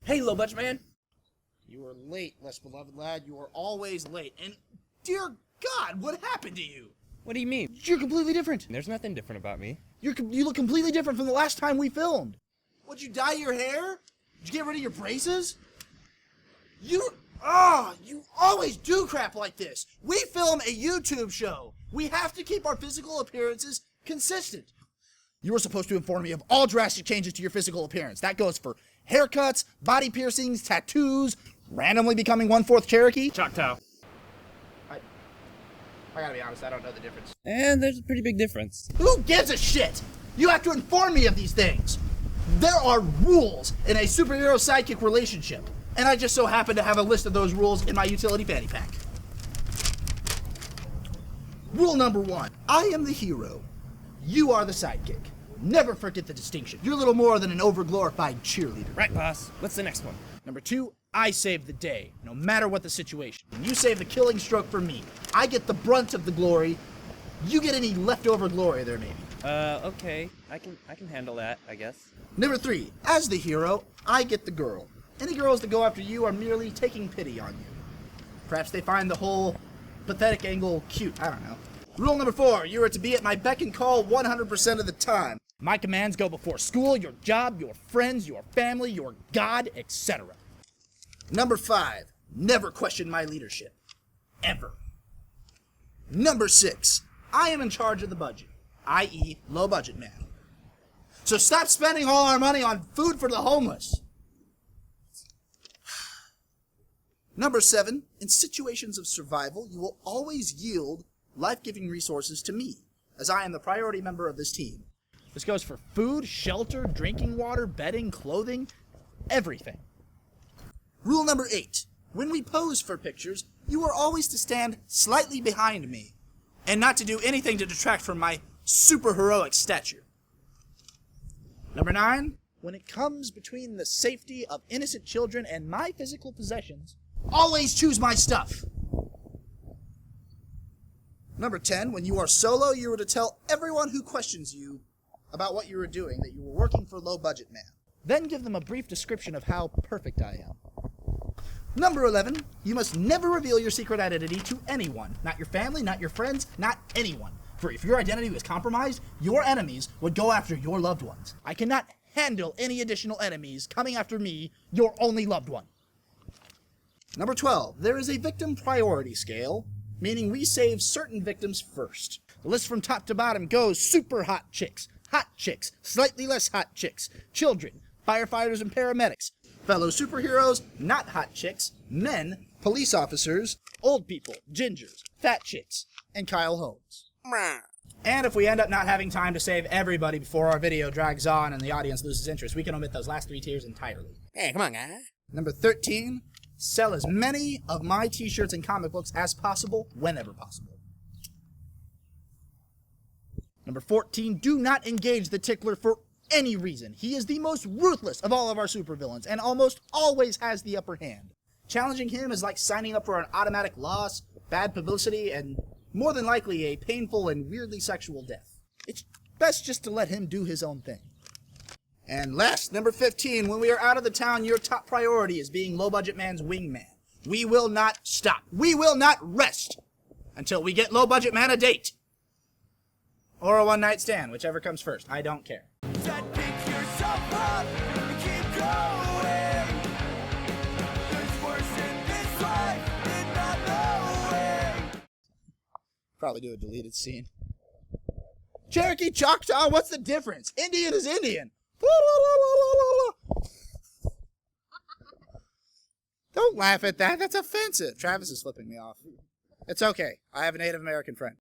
Hey, little bunch man. You are late, less beloved lad. You are always late. And dear God, what happened to you? What do you mean? You're completely different. There's nothing different about me. You look completely different from the last time we filmed. Would you dye your hair? Did you get rid of your braces? You always do crap like this. We film a YouTube show. We have to keep our physical appearances consistent. You were supposed to inform me of all drastic changes to your physical appearance. That goes for haircuts, body piercings, tattoos, randomly becoming 1/4 Cherokee. Choctaw. I gotta be honest, I don't know the difference. And there's a pretty big difference. Who gives a shit? You have to inform me of these things. There are rules in a superhero sidekick relationship, and I just so happen to have a list of those rules in my utility fanny pack. Rule number 1, I am the hero. You are the sidekick. Never forget the distinction. You're little more than an overglorified cheerleader. Right, boss. What's the next one? Number 2, I save the day, no matter what the situation. When you save the killing stroke for me, I get the brunt of the glory. You get any leftover glory there, maybe. Okay. I can handle that, I guess. Number 3, as the hero, I get the girl. Any girls that go after you are merely taking pity on you. Perhaps they find the whole pathetic angle cute, I don't know. Rule number 4, you are to be at my beck and call 100% of the time. My commands go before school, your job, your friends, your family, your God, etc. Number 5, never question my leadership. Ever. Number 6, I am in charge of the budget, i.e. low budget man. So stop spending all our money on food for the homeless. Number 7, in situations of survival, you will always yield life-giving resources to me, as I am the priority member of this team. This goes for food, shelter, drinking water, bedding, clothing, everything. Rule number 8, when we pose for pictures, you are always to stand slightly behind me, and not to do anything to detract from my superheroic stature. Number 9, when it comes between the safety of innocent children and my physical possessions, always choose my stuff. Number 10, when you are solo, you are to tell everyone who questions you about what you are doing that you were working for low budget man. Then give them a brief description of how perfect I am. Number 11, you must never reveal your secret identity to anyone. Not your family, not your friends, not anyone. For if your identity was compromised, your enemies would go after your loved ones. I cannot handle any additional enemies coming after me, your only loved one. Number 12, there is a victim priority scale, meaning we save certain victims first. The list from top to bottom goes super hot chicks, slightly less hot chicks, children, firefighters and paramedics, fellow superheroes, not hot chicks, men, police officers, old people, gingers, fat chicks, and Kyle Holmes. And if we end up not having time to save everybody before our video drags on and the audience loses interest, we can omit those last 3 tiers entirely. Hey, come on, guy. Number 13, sell as many of my t-shirts and comic books as possible, whenever possible. Number 14, do not engage the Tickler for any reason. He is the most ruthless of all of our supervillains and almost always has the upper hand. Challenging him is like signing up for an automatic loss, bad publicity, and more than likely a painful and weirdly sexual death. It's best just to let him do his own thing. And last, number 15, when we are out of the town, your top priority is being low budget man's wingman. We will not stop. We will not rest until we get low budget man a date. Or a one-night stand, whichever comes first. I don't care. Pick yourself up and keep going. There's worse in this life than not knowing. Probably do a deleted scene. Cherokee, Choctaw, what's the difference? Indian is Indian. Don't laugh at that. That's offensive. Travis is flipping me off. It's okay. I have a Native American friend.